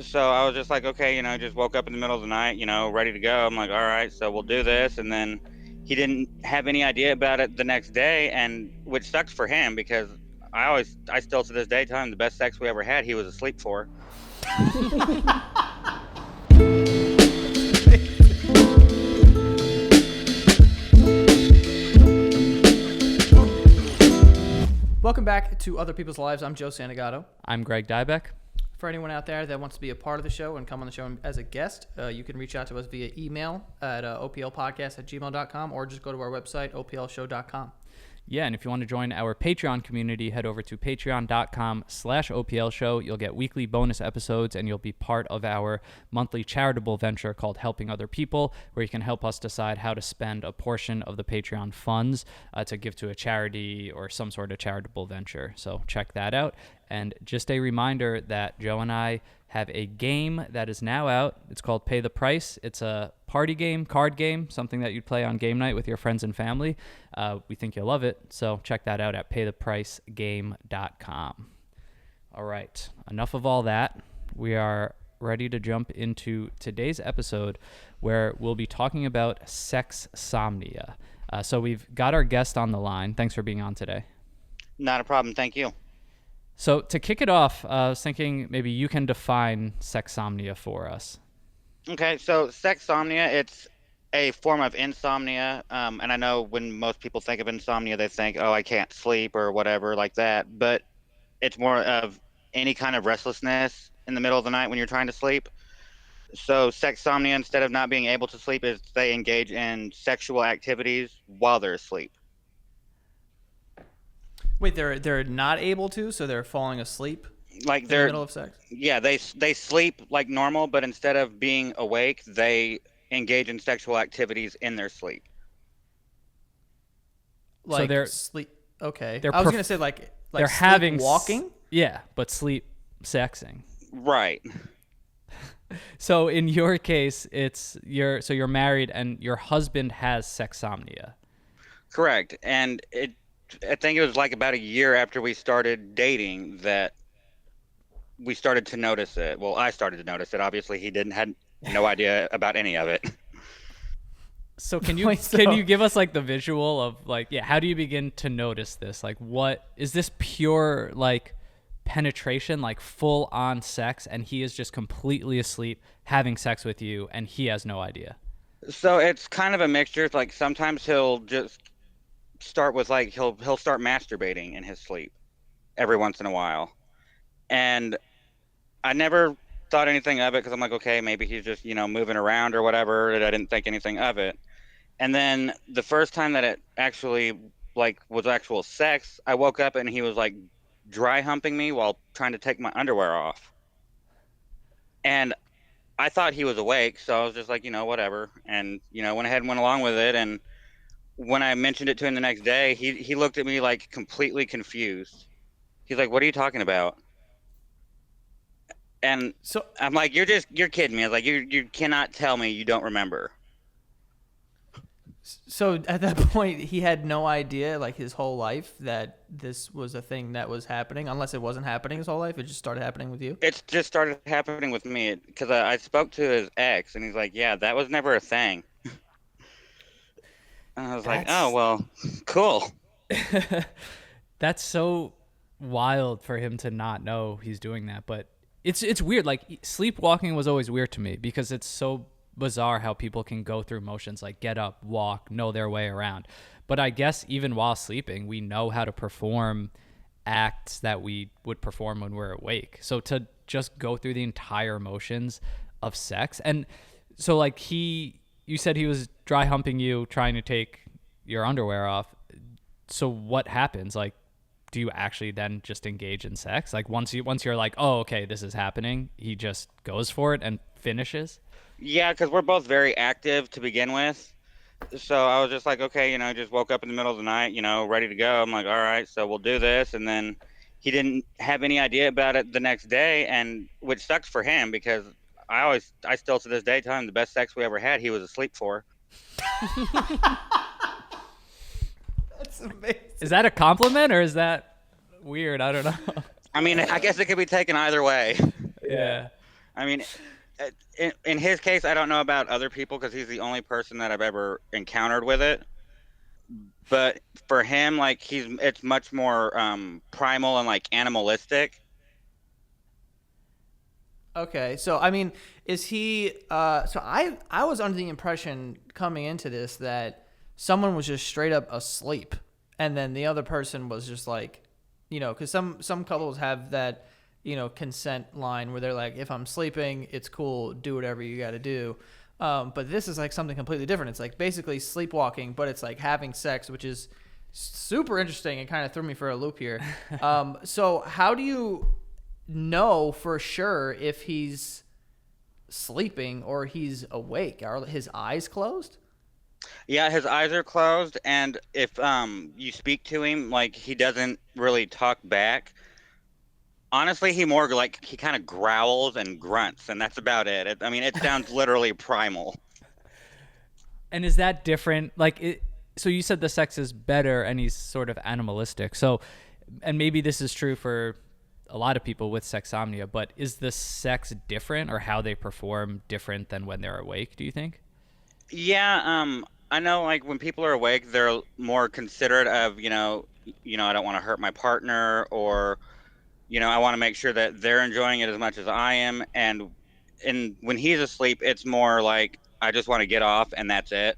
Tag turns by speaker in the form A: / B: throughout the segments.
A: So I was just like, okay, just woke up in the middle of the night, ready to go. I'm like, all right, so we'll do this. And then he didn't have any idea about it the next day, and which sucks for him because I still to this day tell him the best sex we ever had, he was asleep for.
B: Welcome back to Other People's Lives. I'm Joe Santagato.
C: I'm Greg Dybec.
B: For anyone out there that wants to be a part of the show and come on the show as a guest, you can reach out to us via email at oplpodcast@gmail.com or just go to our website, oplshow.com.
C: Yeah, and if you want to join our Patreon community, head over to patreon.com/OPL show. You'll get weekly bonus episodes, and you'll be part of our monthly charitable venture called Helping Other People, where you can help us decide how to spend a portion of the Patreon funds to give to a charity or some sort of charitable venture. So check that out. And just a reminder that Joe and I have a game that is now out. It's called Pay the Price. It's a party game, card game, something that you'd play on game night with your friends and family. We think you'll love it, so check that out at paythepricegame.com. All right, enough of all that. We are ready to jump into today's episode where we'll be talking about sexsomnia. So we've got our guest on the line. Thanks for being on today.
A: Not a problem, thank you.
C: So to kick it off, I was thinking maybe you can define sexsomnia for us.
A: Okay, so sexsomnia, it's a form of insomnia, and I know when most people think of insomnia, they think, oh, I can't sleep or whatever like that, but it's more of any kind of restlessness in the middle of the night when you're trying to sleep. So sexsomnia, instead of not being able to sleep, is they engage in sexual activities while they're asleep.
B: Wait, they're not able to, so they're falling asleep
A: Like
B: in the middle of sex?
A: Yeah, they sleep like normal, but instead of being awake, they engage in sexual activities in their sleep.
B: Like
C: So they're
B: sleep. Okay,
C: they're
B: I was
C: perf-
B: gonna say like
C: they're having
B: walking.
C: Yeah, but sleep sexing.
A: Right.
C: So in your case, you're married and your husband has sexsomnia.
A: Correct. And I think it was like about a year after we started dating that we started to notice it. Well, I started to notice it. Obviously, he didn't had no idea about any of it.
C: So can you
B: Wait, so-
C: can you give us like the visual of like, yeah, how do you begin to notice this? Like, what is this pure like penetration, like full on sex, and he is just completely asleep having sex with you and he has no idea?
A: So it's kind of a mixture. It's like sometimes he'll just start with like he'll start masturbating in his sleep every once in a while. And I never thought anything of it because I'm like, okay, maybe he's just, moving around or whatever. And I didn't think anything of it. And then the first time that it actually like was actual sex, I woke up and he was like dry humping me while trying to take my underwear off. And I thought he was awake, so I was just like, whatever. And, went ahead and went along with it. And when I mentioned it to him the next day, he looked at me like completely confused. He's like, what are you talking about? And
B: So
A: I'm like, you're kidding me. I was like, you cannot tell me you don't remember.
B: So at that point, he had no idea, like his whole life, that this was a thing that was happening. Unless it wasn't happening his whole life, it just started happening with you.
A: It's just started happening with me because I spoke to his ex, and he's like, yeah, that was never a thing. And I was like, oh, well, cool.
C: That's so wild for him to not know he's doing that. But it's weird. Like sleepwalking was always weird to me because it's so bizarre how people can go through motions like get up, walk, know their way around. But I guess even while sleeping, we know how to perform acts that we would perform when we're awake. So to just go through the entire motions of sex. And so like you said he was dry humping you, trying to take your underwear off. So what happens? Like, do you actually then just engage in sex? Like once you're like, oh, okay, this is happening, he just goes for it and finishes?
A: Yeah, because we're both very active to begin with. So I was just like, okay, just woke up in the middle of the night, ready to go. I'm like, all right, so we'll do this. And then he didn't have any idea about it the next day, and which sucks for him because I still to this day tell him the best sex we ever had, he was asleep for.
B: That's amazing.
C: Is that a compliment or is that weird? I don't know.
A: I mean, I guess it could be taken either way.
C: Yeah.
A: I mean, in his case, I don't know about other people because he's the only person that I've ever encountered with it. But for him, like it's much more primal and like animalistic.
B: Okay, so I mean, is he? So I was under the impression coming into this that someone was just straight up asleep, and then the other person was just like, because some couples have that, consent line where they're like, if I'm sleeping, it's cool, do whatever you got to do. But this is like something completely different. It's like basically sleepwalking, but it's like having sex, which is super interesting and kind of threw me for a loop here. So how do you know for sure if he's sleeping or he's awake? Are his eyes closed?
A: Yeah, his eyes are closed, and if you speak to him, like he doesn't really talk back. Honestly, he kind of growls and grunts, and that's about it. I mean, it sounds literally primal.
C: And is that different? So you said the sex is better and he's sort of animalistic. So, and maybe this is true for a lot of people with sexsomnia, but is the sex different or how they perform different than when they're awake, do you think?
A: Yeah, I know like when people are awake, they're more considerate of, I don't want to hurt my partner or, I want to make sure that they're enjoying it as much as I am. And when he's asleep, it's more like I just want to get off and that's it.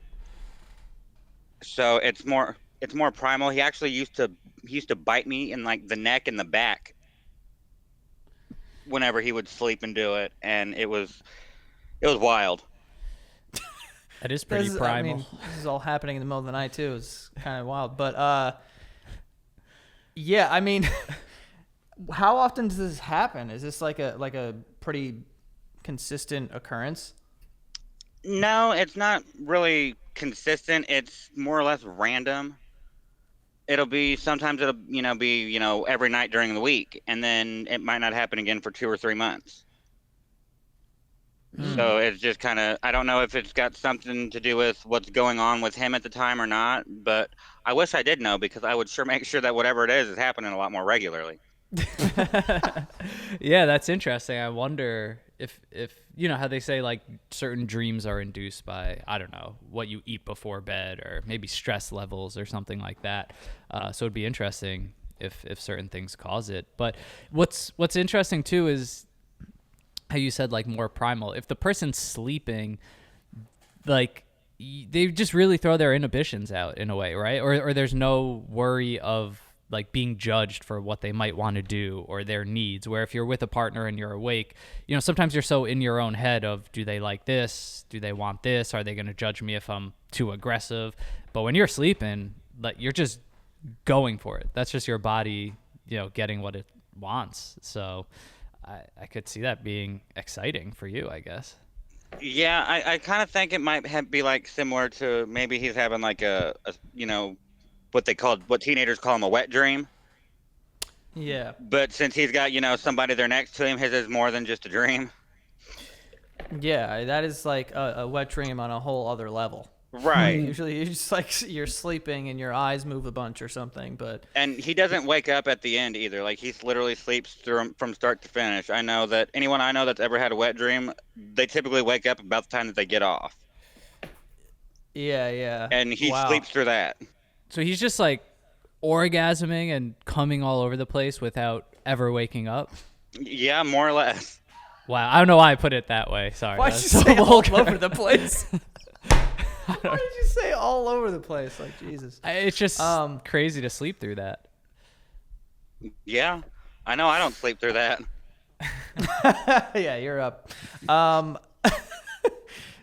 A: So it's more primal. He used to bite me in like the neck and the back whenever he would sleep and do it, and it was wild.
C: That is pretty
B: I
C: primal.
B: mean, this is all happening in the middle of the night too. It's kind of wild, but yeah. I mean, how often does this happen? Is this like a pretty consistent occurrence?
A: No, it's not really consistent. It's more or less random. It'll be every night during the week, and then it might not happen again for 2 or 3 months. So it's just kind of, I don't know if it's got something to do with what's going on with him at the time or not, but I wish I did know because I would sure make sure that whatever it is happening a lot more regularly.
C: Yeah, that's interesting. I wonder if how they say like certain dreams are induced by, I don't know, what you eat before bed or maybe stress levels or something like that. So it'd be interesting if certain things cause it. But what's interesting too is how you said like more primal. If the person's sleeping, like they just really throw their inhibitions out in a way, right? Or there's no worry of like being judged for what they might want to do or their needs. Where if you're with a partner and you're awake, sometimes you're so in your own head of, do they like this? Do they want this? Are they going to judge me if I'm too aggressive? But when you're sleeping, like you're just going for it. That's just your body, getting what it wants. So I could see that being exciting for you, I guess.
A: Yeah, I kind of think it might be like similar to maybe he's having like what teenagers call him a wet dream.
B: Yeah,
A: But since he's got, somebody there next to him, his is more than just a dream.
B: yeah. That is like a wet dream on a whole other level.
A: Right.
B: Usually, you're just like you're sleeping and your eyes move a bunch or something. But
A: And he doesn't wake up at the end either. Like he literally sleeps through 'em from start to finish. I know that anyone I know that's ever had a wet dream, they typically wake up about the time that they get off.
B: yeah, yeah.
A: And he
B: Wow.
A: sleeps through that.
C: So he's just like orgasming and coming all over the place without ever waking up.
A: Yeah, more or less.
C: Wow, I don't know why I put it that way. Sorry.
B: Why'd you
C: that's so
B: say all
C: vulgar.
B: over the place? Why did you say all over the place? Like Jesus.
C: It's just crazy to sleep through that.
A: Yeah. I know I don't sleep through that.
B: Yeah, you're up. Um,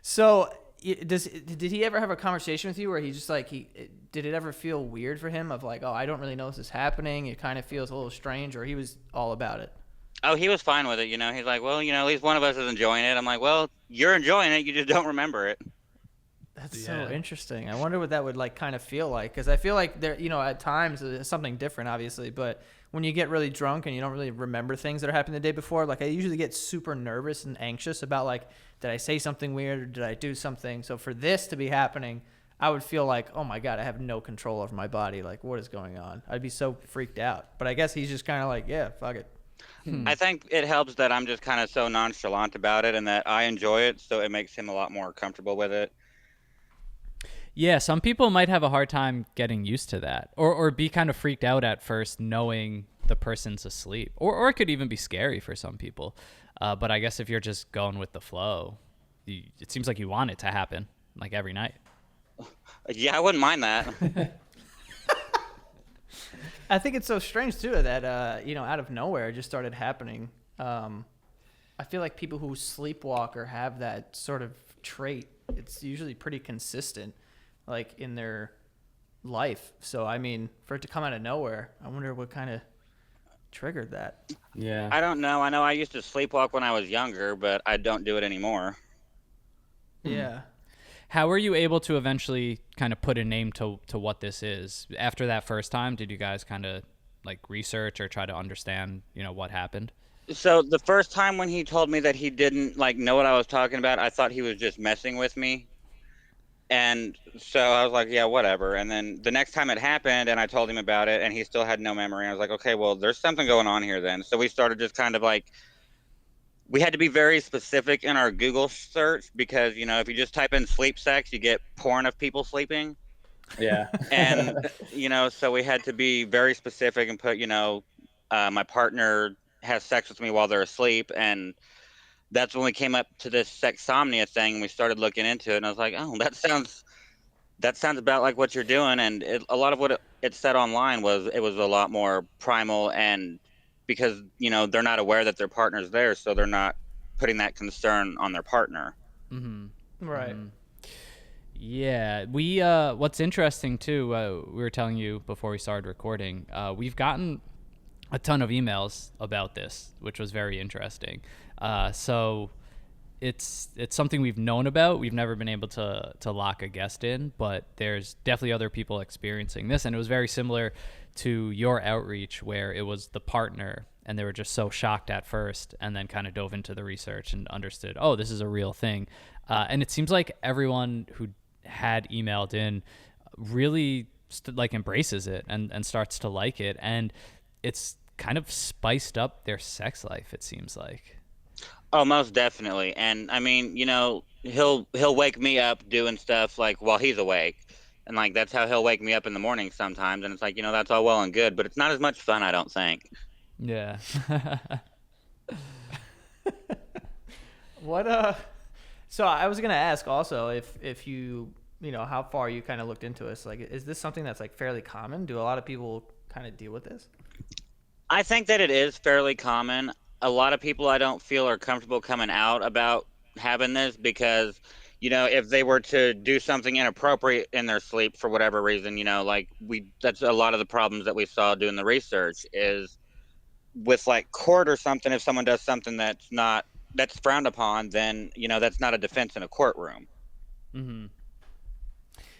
B: so did he ever have a conversation with you where he just like did it ever feel weird for him of like, oh, I don't really know this is happening, it kind of feels a little strange, or he was all about it?
A: Oh, he was fine with it, He's like, well, at least one of us is enjoying it. I'm like, well, you're enjoying it, you just don't remember it.
B: That's
C: Yeah.
B: so interesting. I wonder what that would like kind of feel like, because I feel like there, at times it's something different, obviously, but when you get really drunk and you don't really remember things that are happening the day before, like I usually get super nervous and anxious about like, did I say something weird or did I do something? So for this to be happening, I would feel like, oh my God, I have no control over my body. Like, what is going on? I'd be so freaked out. But I guess he's just kind of like, yeah, fuck it.
A: I think it helps that I'm just kind of so nonchalant about it and that I enjoy it, so it makes him a lot more comfortable with it.
C: Yeah, some people might have a hard time getting used to that, or be kind of freaked out at first knowing the person's asleep, or it could even be scary for some people. But I guess if you're just going with the flow, it seems like you want it to happen like every night.
A: Yeah, I wouldn't mind that.
B: I think it's so strange too that out of nowhere it just started happening. I feel like people who sleepwalk or have that sort of trait, it's usually pretty consistent, like in their life. So I mean, for it to come out of nowhere, I wonder what kind of triggered that.
D: Yeah.
A: I don't know. I know I used to sleepwalk when I was younger, but I don't do it anymore.
B: Yeah.
C: How were you able to eventually kind of put a name to what this is? After that first time, did you guys kind of like research or try to understand, what happened?
A: So the first time when he told me that he didn't like know what I was talking about, I thought he was just messing with me. And so I was like, yeah, whatever. And then the next time it happened and I told him about it and he still had no memory, I was like, okay, well, there's something going on here then. So we started just kind of like, we had to be very specific in our Google search because, if you just type in sleep sex, you get porn of people sleeping.
D: Yeah.
A: And, so we had to be very specific and put, my partner has sex with me while they're asleep. And that's when we came up to this Sexsomnia thing. And we started looking into it and I was like, oh, that sounds about like what you're doing. And a lot of what it said online was it was a lot more primal, and because they're not aware that their partner's there, so they're not putting that concern on their partner.
B: Right.
C: Yeah, we what's interesting too, we were telling you before we started recording, we've gotten a ton of emails about this, which was very interesting. So it's something we've known about. We've never been able to lock a guest in, but there's definitely other people experiencing this, and it was very similar to your outreach where it was the partner and they were just so shocked at first and then kind of dove into the research and understood, oh, this is a real thing. And it seems like everyone who had emailed in really embraces it and starts to like it, and it's kind of spiced up their sex life, it seems like.
A: Oh, most definitely. And I mean, he'll wake me up doing stuff like while he's awake. And like that's how he'll wake me up in the morning sometimes. And it's like, that's all well and good, but it's not as much fun, I don't think.
C: Yeah.
B: What so I was gonna ask also if how far you kind of looked into this. Like, is this something that's like fairly common? Do a lot of people kind of deal with this?
A: I think that it is fairly common. A lot of people I don't feel are comfortable coming out about having this because, if they were to do something inappropriate in their sleep for whatever reason, that's a lot of the problems that we saw doing the research is with like court or something. If someone does something that's frowned upon, then, that's not a defense in a courtroom.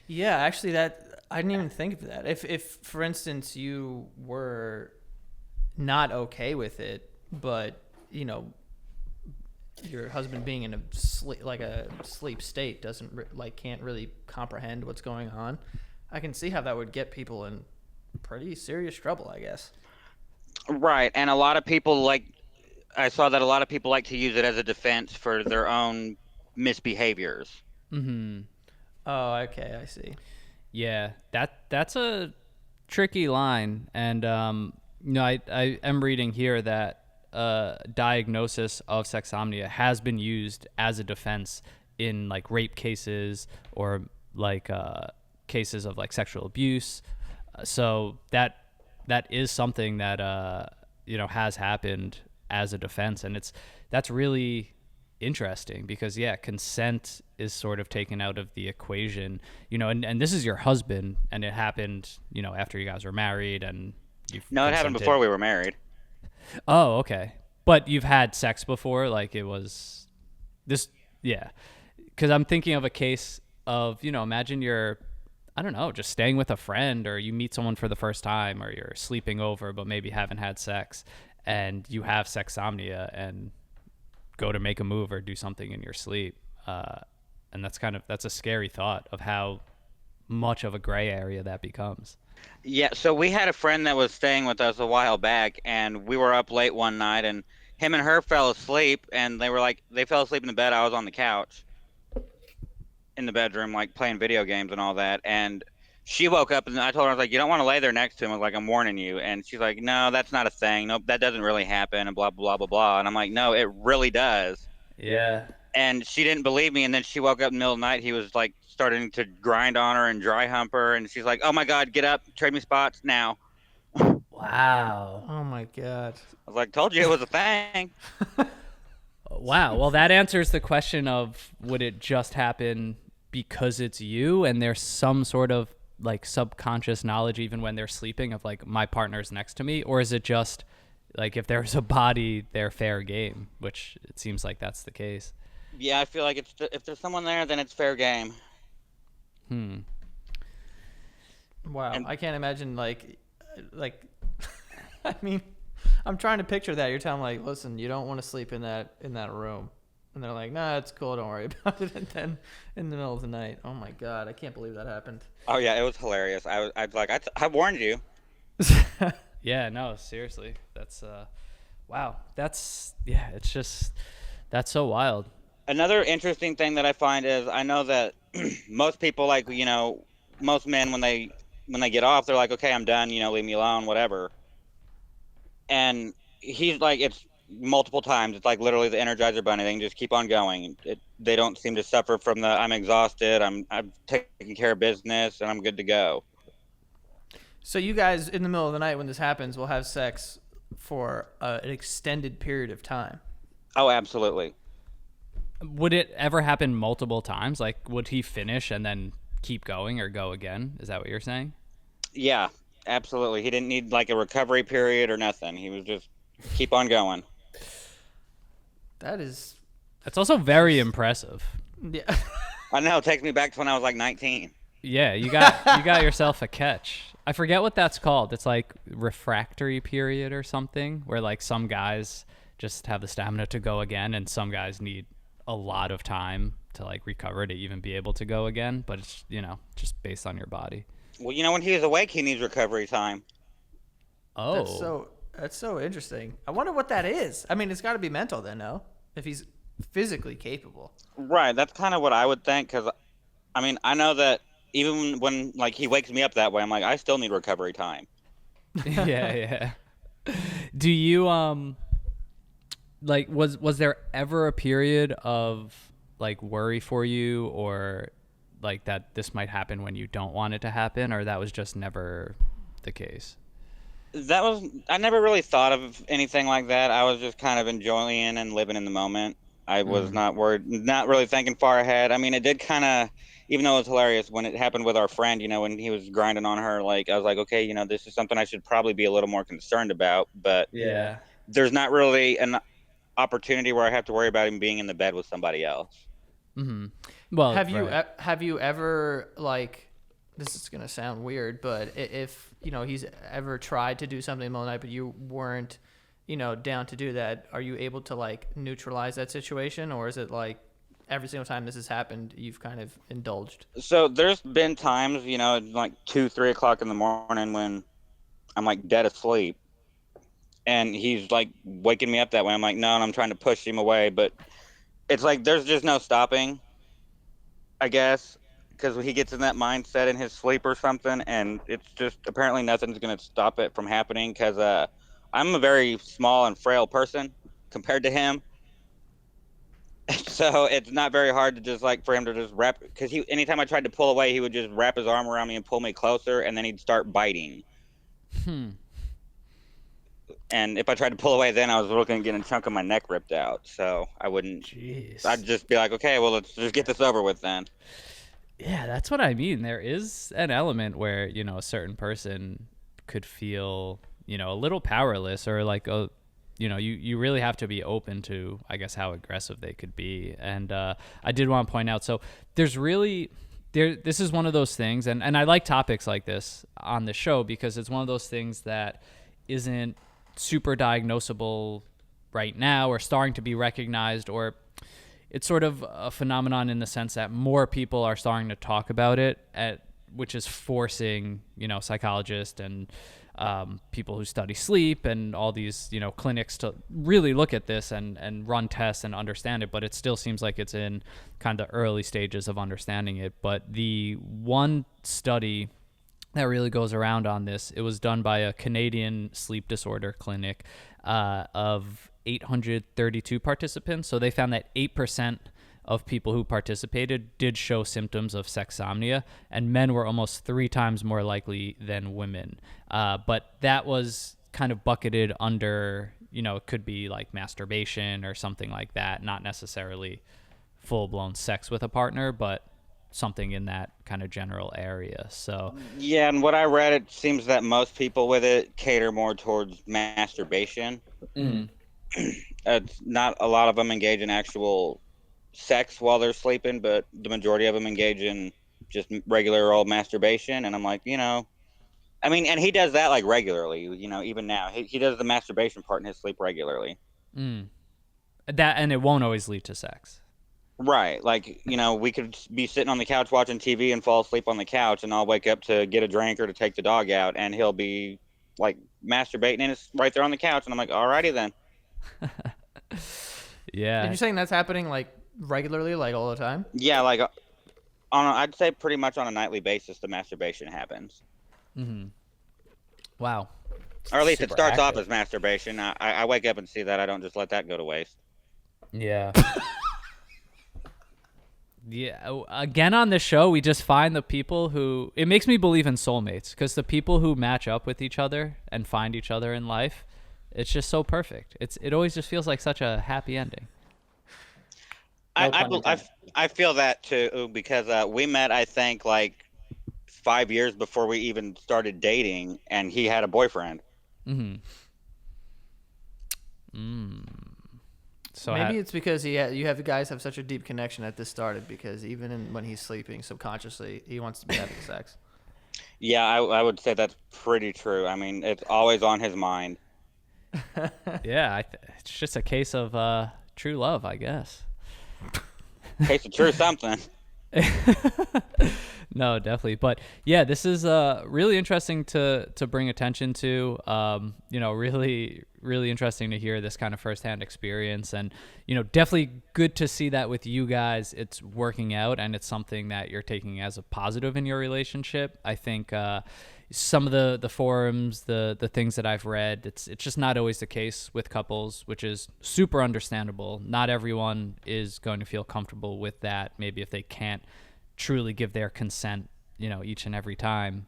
B: Yeah, actually, that I didn't even think of that. If for instance you were not okay with it, but your husband being in a sleep state can't really comprehend what's going on, I can see how that would get people in pretty serious trouble, I guess.
A: Right. And I saw that a lot of people like to use it as a defense for their own misbehaviors.
B: Oh, okay, I see.
C: Yeah, that's a tricky line, and I am reading here that diagnosis of sexsomnia has been used as a defense in like rape cases or like cases of like sexual abuse. So that is something that has happened as a defense, and that's really interesting because consent is sort of taken out of the equation, and this is your husband, and it happened after you guys were married and you've
A: No, it happened
C: consented.
A: before we were married.
C: Oh, okay. But you've had sex before, like it was this. Yeah, because I'm thinking of a case of imagine you're, I don't know, just staying with a friend, or you meet someone for the first time, or you're sleeping over but maybe haven't had sex, and you have sexsomnia and go to make a move or do something in your sleep, and that's a scary thought of how much of a gray area that becomes.
A: Yeah, so we had a friend that was staying with us a while back, and we were up late one night, and him and her fell asleep, and they fell asleep in the bed. I was on the couch in the bedroom, like playing video games and all that. And she woke up, and I told her, I was like, you don't want to lay there next to him. I was like, I'm warning you. And she's like, no, that's not a thing. Nope, that doesn't really happen, and blah, blah, blah, blah. And I'm like, no, it really does.
C: Yeah.
A: And she didn't believe me. And then she woke up in the middle of the night. He was like starting to grind on her and dry hump her. And she's like, oh my God, get up, trade me spots now.
C: Wow.
B: Oh my god.
A: I was like, told you it was a thing.
C: Wow. Well, that answers the question of would it just happen because it's you and there's some sort of like subconscious knowledge even when they're sleeping of like my partner's next to me, or is it just like if there's a body, they're fair game, which it seems like that's the case.
A: Yeah, I feel like if there's someone there, then it's fair game.
C: Hmm.
B: Wow.
A: And
B: I can't imagine like I mean, I'm trying to picture that. You're telling like, listen, you don't want to sleep in that room. And they're like, nah, it's cool, don't worry about it. And then in the middle of the night, oh my god, I can't believe that happened.
A: oh yeah, it was hilarious. I was like, I warned you.
C: Yeah, no, seriously. That's wow. That's yeah, it's just that's so wild.
A: Another interesting thing that I find is I know that most people like most men when they get off, they're like, okay, I'm done. Leave me alone, whatever. And he's like, it's multiple times. It's like literally the Energizer Bunny thing. Just keep on going. They don't seem to suffer from the I'm exhausted. I'm taking care of business and I'm good to go.
B: So you guys in the middle of the night when this happens will have sex for an extended period of time.
A: Oh, absolutely.
C: Would it ever happen multiple times? Like would he finish and then keep going or go again? Is that what you're saying?
A: Yeah, absolutely. He didn't need like a recovery period or nothing. He was just keep on going.
B: That is,
C: That's also very impressive.
B: yeah.
A: I know. It takes me back to when I was like 19.
C: Yeah, you got yourself a catch. I forget what that's called. It's like refractory period or something, where like some guys just have the stamina to go again, and some guys need a lot of time to like recover to even be able to go again. But it's just based on your body.
A: Well, when he was awake, he needs recovery time.
C: Oh,
B: That's so interesting. I wonder what that is. I mean, it's got to be mental then, no? If he's physically capable.
A: Right. That's kind of what I would think. Because, I mean, I know that even when like he wakes me up that way, I'm like, I still need recovery time.
C: yeah, yeah. Do you like was there ever a period of like worry for you or like that this might happen when you don't want it to happen, or that was just never the case?
A: I never really thought of anything like that. I was just kind of enjoying and living in the moment. I was not worried, not really thinking far ahead. I mean, it did kind of, even though it was hilarious when it happened with our friend, when he was grinding on her, like, I was like, okay, this is something I should probably be a little more concerned about. But
C: Yeah.
A: there's not really an opportunity where I have to worry about him being in the bed with somebody else.
C: Mm-hmm. Well,
B: Have you ever like, this is gonna sound weird, but if he's ever tried to do something in the middle of the night, but you weren't down to do that, are you able to like neutralize that situation, or is it like every single time this has happened, you've kind of indulged?
A: So there's been times, like 2, 3 o'clock in the morning when I'm like dead asleep and he's like waking me up that way. I'm like, no, and I'm trying to push him away, but it's like there's just no stopping, I guess, because he gets in that mindset in his sleep or something, and it's just apparently nothing's going to stop it from happening because I'm a very small and frail person compared to him. So it's not very hard to just like for him to just wrap, because anytime I tried to pull away, he would just wrap his arm around me and pull me closer, and then he'd start biting.
C: Hmm.
A: And if I tried to pull away, then I was looking at getting a chunk of my neck ripped out. So I wouldn't.
C: Jeez.
A: I'd just be like, okay, well, let's just get this over with then.
C: Yeah, that's what I mean. There is an element where, a certain person could feel, a little powerless or like you really have to be open to, I guess, how aggressive they could be. And I did want to point out, so this is one of those things, and I like topics like this on the show because it's one of those things that isn't super diagnosable right now or starting to be recognized, or it's sort of a phenomenon in the sense that more people are starting to talk about it which is forcing, psychologists and people who study sleep and all these, clinics to really look at this and run tests and understand it. But it still seems like it's in kind of early stages of understanding it. But the one study that really goes around on this, it was done by a Canadian sleep disorder clinic of 832 participants. So they found that 8% of people who participated did show symptoms of sexsomnia, and men were almost 3 times more likely than women. But that was kind of bucketed under, it could be like masturbation or something like that, not necessarily full-blown sex with a partner, but something in that kind of general area. So
A: Yeah, and what I read, it seems that most people with it cater more towards masturbation. It's not a lot of them engage in actual sex while they're sleeping, but the majority of them engage in just regular old masturbation. And I'm like, I mean, and he does that like regularly, even now. He does the masturbation part in his sleep regularly.
C: that, and it won't always lead to sex.
A: Right. Like, we could be sitting on the couch watching TV and fall asleep on the couch, and I'll wake up to get a drink or to take the dog out, and he'll be like masturbating, and it's right there on the couch. And I'm like, alrighty then.
C: Yeah.
B: And you're saying that's happening like regularly, like all the time?
A: Yeah, like I'd say pretty much on a nightly basis, the masturbation happens.
C: Wow.
A: Or at least it
C: Super
A: starts off
C: active.
A: as masturbation. I wake up and see that. I don't just let that go to waste.
C: Yeah. Yeah. Again, on this show, we just find the people who, it makes me believe in soulmates, because the people who match up with each other and find each other in life, it's just so perfect. It always just feels like such a happy ending.
A: I feel that too, because we met, I think, like 5 years before we even started dating, and he had a boyfriend.
C: So
B: Maybe it's because you guys have such a deep connection that this started, because even when he's sleeping, subconsciously he wants to be having sex.
A: Yeah, I would say that's pretty true. I mean, it's always on his mind.
C: yeah, it's just a case of true love, I guess.
A: Case of true something.
C: No, definitely. But yeah, this is really interesting to bring attention to. Really, really interesting to hear this kind of firsthand experience, and definitely good to see that with you guys it's working out, and it's something that you're taking as a positive in your relationship. I think some of the forums, the things that I've read, it's just not always the case with couples, which is super understandable. Not everyone is going to feel comfortable with that. Maybe if they can't truly give their consent, each and every time,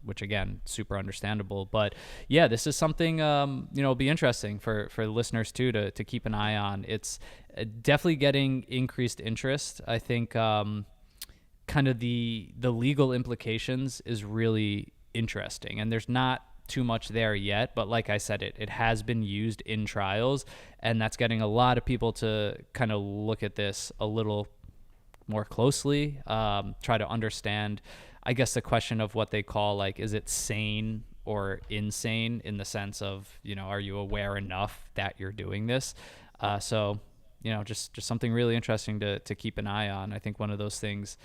C: which again, super understandable. But yeah, this is something, will be interesting for listeners too, to keep an eye on. It's definitely getting increased interest. I think, kind of the legal implications is really interesting, and there's not too much there yet, but like I said, it has been used in trials, and that's getting a lot of people to kind of look at this a little more closely, try to understand, I guess, the question of what they call, like, is it sane or insane, in the sense of, are you aware enough that you're doing this? So just something really interesting to keep an eye on. I think one of those things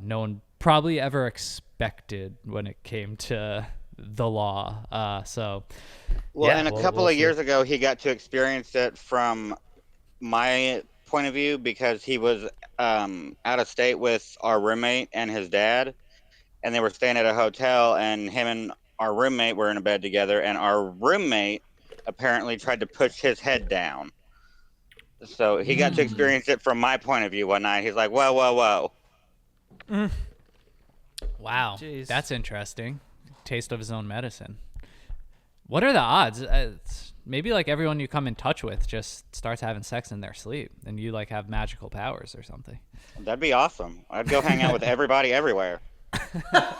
C: no one probably ever expected when it came to the law. So
A: Well,
C: yeah,
A: and a
C: we'll
A: couple of
C: see.
A: years ago, he got to experience it from my point of view, because he was out of state with our roommate and his dad, and they were staying at a hotel, and him and our roommate were in a bed together, and our roommate apparently tried to push his head down. So he got to experience it from my point of view one night. He's like, whoa, whoa, whoa.
C: Wow,
B: Jeez.
C: that's interesting. Taste of his own medicine. What are the odds? Maybe like everyone you come in touch with just starts having sex in their sleep, and you like have magical powers or something.
A: That'd be awesome. I'd go hang out with everybody everywhere. I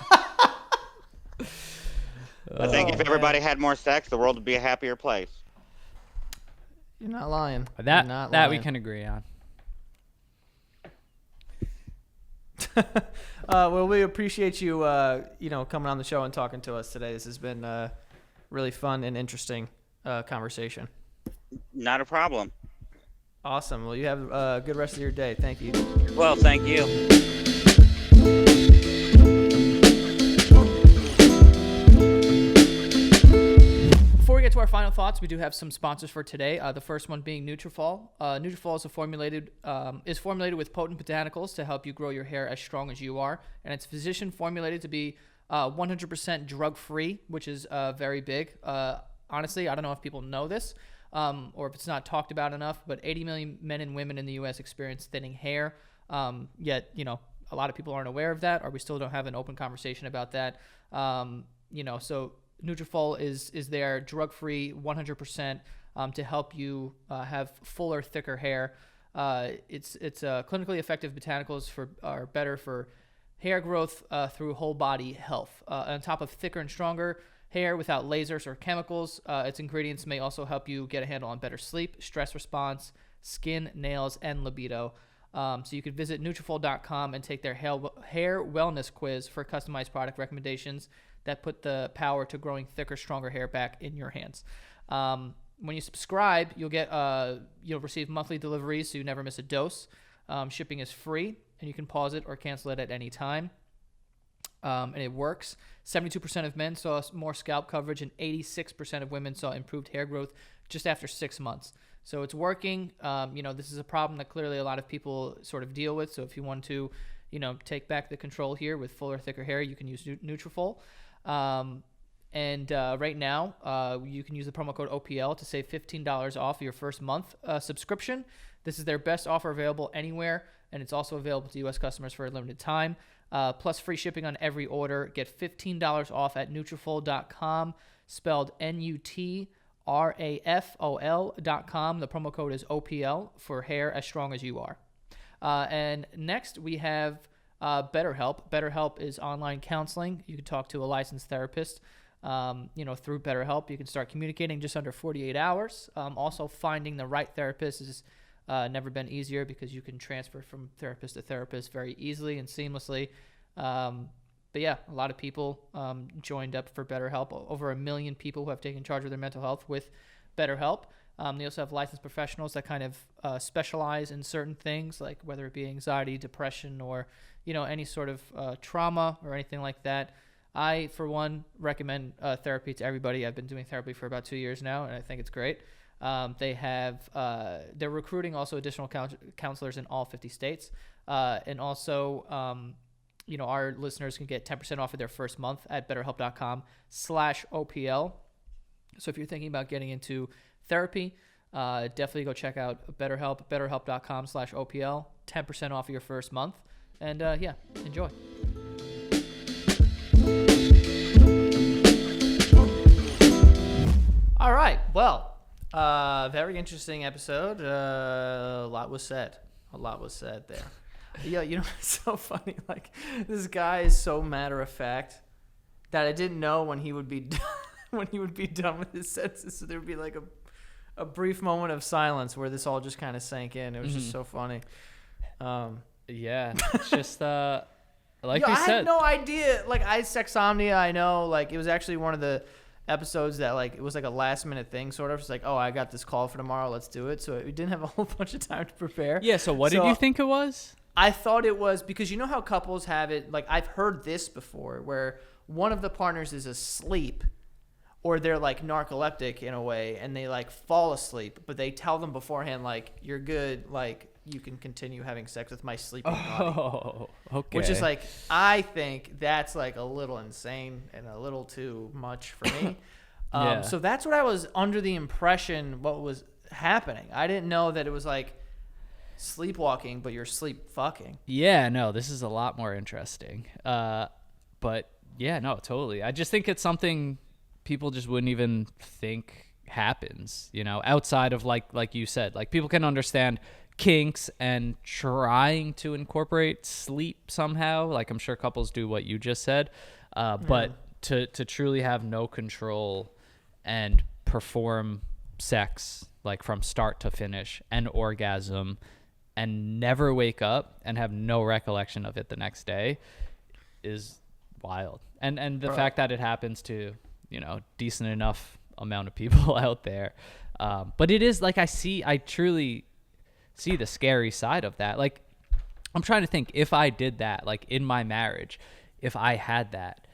A: think if everybody had more sex, the world would be a happier place.
B: You're not lying. You're
C: That
B: not
C: that we
B: lying.
C: can agree on.
B: Well, we appreciate you, coming on the show and talking to us today. This has been really fun and interesting conversation.
A: Not a problem.
B: Awesome. Well, you have a good rest of your day. Thank you.
A: Well, thank you.
B: our final thoughts, we do have some sponsors for today. The first one being Nutrafol. Nutrafol is formulated with potent botanicals to help you grow your hair as strong as you are, and it's physician formulated to be 100% drug-free, which is very big. Honestly, I don't know if people know this or if it's not talked about enough, but 80 million men and women in the U.S. experience thinning hair. Yet, a lot of people aren't aware of that, or we still don't have an open conversation about that. So Nutrafol is there, drug-free, 100%, to help you have fuller, thicker hair. It's clinically effective botanicals are better for hair growth through whole body health. On top of thicker and stronger hair without lasers or chemicals, its ingredients may also help you get a handle on better sleep, stress response, skin, nails, and libido. So you could visit Nutrafol.com and take their hair wellness quiz for customized product recommendations that put the power to growing thicker, stronger hair back in your hands. When you subscribe, you'll receive monthly deliveries, so you never miss a dose. Shipping is free, and you can pause it or cancel it at any time. And it works. 72% of men saw more scalp coverage, and 86% of women saw improved hair growth just after 6 months. So it's working. This is a problem that clearly a lot of people sort of deal with. So if you want to, take back the control here with fuller, thicker hair, you can use Nutrafol. Right now, you can use the promo code OPL to save $15 off your first month subscription. This is their best offer available anywhere, and it's also available to U.S. customers for a limited time. Plus free shipping on every order. Get $15 off at Nutrafol.com, spelled Nutrafol.com. The promo code is OPL for hair as strong as you are. And next we have BetterHelp. BetterHelp is online counseling. You can talk to a licensed therapist. Through BetterHelp, you can start communicating just under 48 hours. Also, finding the right therapist has never been easier because you can transfer from therapist to therapist very easily and seamlessly. A lot of people joined up for BetterHelp. Over 1 million people who have taken charge of their mental health with BetterHelp. They also have licensed professionals that kind of specialize in certain things, like whether it be anxiety, depression, or any sort of trauma or anything like that. I, for one, recommend therapy to everybody. I've been doing therapy for about 2 years now, and I think it's great. They're recruiting also additional counselors in all 50 states. And also, our listeners can get 10% off of their first month at betterhelp.com/OPL. So if you're thinking about getting into therapy, definitely go check out BetterHelp, betterhelp.com/OPL, 10% off of your first month. And enjoy. All right. Well, very interesting episode. A lot was said there. Yeah, it's so funny. Like, this guy is so matter of fact that I didn't know when he would be done, with his sentences. So there would be like a brief moment of silence where this all just kind of sank in. It was just so funny.
C: It's just like we
B: I
C: said.
B: had no idea. Like, Sexsomnia, I know. Like, it was actually one of the episodes that, like, it was like a last minute thing, sort of. It's like, oh, I got this call for tomorrow, let's do it. So we didn't have a whole bunch of time to prepare.
C: Yeah. So what did you think it was?
B: I thought it was because you know how couples have it. Like, I've heard this before, where one of the partners is asleep, or they're like narcoleptic in a way, and they like fall asleep, but they tell them beforehand, like, you're good, like, you can continue having sex with my sleeping body.
C: Oh, okay.
B: Which is like, I think that's like a little insane and a little too much for me.
C: Yeah.
B: So that's what I was under the impression what was happening. I didn't know that it was like sleepwalking, but you're sleep fucking.
C: Yeah, no, this is a lot more interesting. But yeah, no, totally. I just think it's something people just wouldn't even think happens, outside of like you said, like, people can understand kinks and trying to incorporate sleep somehow. Like, I'm sure couples do what you just said. But to truly have no control and perform sex, like, from start to finish and orgasm and never wake up and have no recollection of it the next day is wild. And the fact that it happens to, decent enough amount of people out there. But it is like, I truly see the scary side of that. Like, I'm trying to think, if I did that, like, in my marriage, if I had that,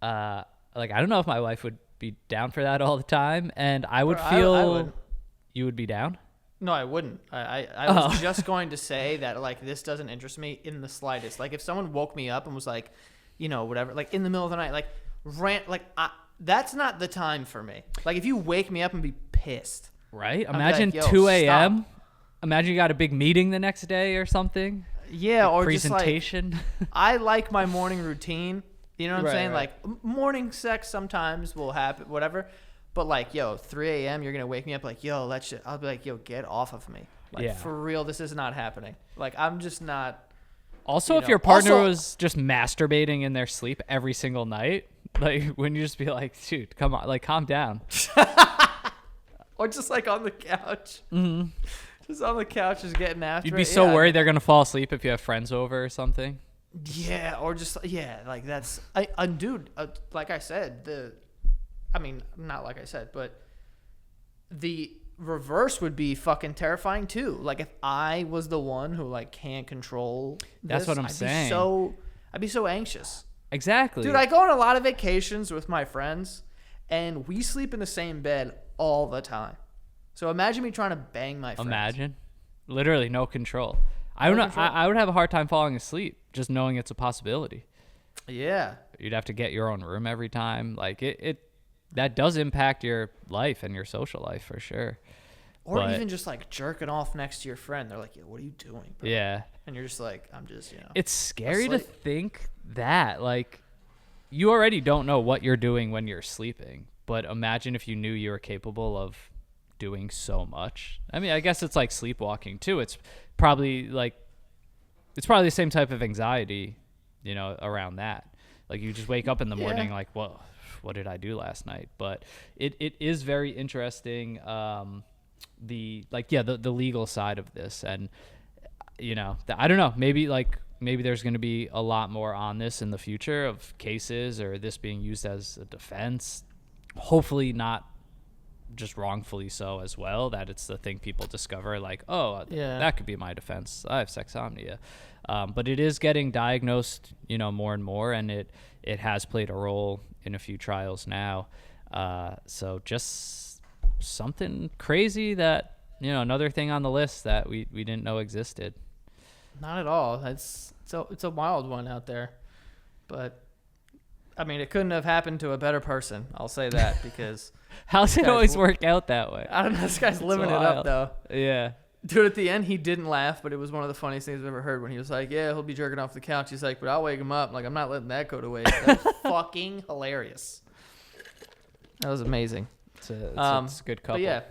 C: like, I don't know if my wife would be down for that all the time, and I would
B: Bro,
C: feel
B: I would.
C: you would be down.
B: No, I wouldn't. I was just going to say that, like, this doesn't interest me in the slightest. Like, if someone woke me up and was like, you know, whatever, like, in the middle of the night, like, rant, like, that's not the time for me. Like, if you wake me up and be pissed.
C: Right?
B: I'd be
C: Imagine
B: like, yo,
C: 2 a.m.
B: stop.
C: Imagine you got a big meeting the next day or something.
B: Yeah, or
C: Presentation.
B: just, like, I like my morning routine. You know what I'm
C: Right,
B: saying?
C: right.
B: Like, morning sex sometimes will happen, whatever. But, like, yo, 3 a.m., you're going to wake me up like, yo, I'll be like, yo, get off of me. Like,
C: Yeah.
B: for real, this is not happening. Like, I'm just not.
C: Also,
B: You
C: if
B: know,
C: your partner
B: also-
C: was just masturbating in their sleep every single night, like, wouldn't you just be like, dude, come on, like, calm down.
B: Or just, like, on the couch. Mm-hmm. Just on the couch, just getting after
C: You'd be
B: it.
C: so
B: Yeah.
C: worried they're going to fall asleep if you have friends over or something.
B: Yeah, or just, yeah, like, that's. Dude, like I said, not like I said, but the reverse would be fucking terrifying too. Like, if I was the one who, like, can't control
C: That's
B: this,
C: what I'm saying.
B: I'd be so anxious.
C: Exactly.
B: Dude, I go on a lot of vacations with my friends, and we sleep in the same bed all the time. So imagine me trying to bang my friends.
C: Imagine. Literally no control. I
B: No
C: don't know.
B: control.
C: I would have a hard time falling asleep just knowing it's a possibility.
B: Yeah.
C: You'd have to get your own room every time. Like, it that does impact your life and your social life for sure.
B: Or
C: But-
B: even just, like, jerking off next to your friend. They're like, yo, what are you doing, bro?
C: Yeah.
B: And you're just like, I'm just,
C: It's scary to
B: asleep.
C: think that, like, you already don't know what you're doing when you're sleeping, but imagine if you knew you were capable of doing so much. I mean, I guess it's like sleepwalking too. It's probably the same type of anxiety, around that. Like, you just wake up in the morning like, well, what did I do last night? But it is very interesting, the legal side of this. And I don't know, maybe there's going to be a lot more on this in the future of cases, or this being used as a defense, hopefully not just wrongfully so as well, that it's the thing people discover, like, oh, that could be my defense, I have sexsomnia. But it is getting diagnosed, more and more, and it has played a role in a few trials now. So just something crazy that, another thing on the list that we didn't know existed.
B: Not at all. It's a wild one out there. But, I mean, it couldn't have happened to a better person. I'll say that, because
C: How's it
B: guy's
C: always work out that way?
B: I don't know. This guy's living it
C: wild.
B: up, though.
C: Yeah.
B: Dude, at the end, he didn't laugh, but it was one of the funniest things I've ever heard when he was like, yeah, he'll be jerking off the couch. He's like, but I'll wake him up. I'm like, I'm not letting that go to waste. That's fucking hilarious. That was amazing.
C: It's a good couple.
B: But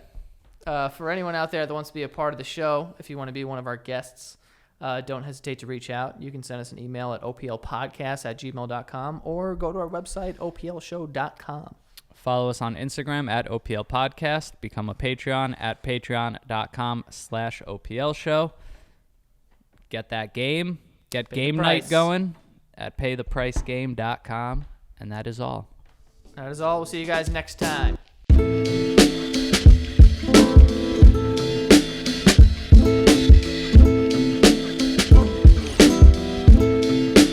B: yeah, for anyone out there that wants to be a part of the show, if you want to be one of our guests, don't hesitate to reach out. You can send us an email at oplpodcast@gmail.com or go to our website, oplshow.com.
C: Follow us on Instagram at OPL Podcast. Become a Patreon at patreon.com/OPL Show. Get that game. Get
B: Pay the
C: game night
B: price.
C: going at paythepricegame.com. And that is all.
B: That is all. We'll see you guys next time.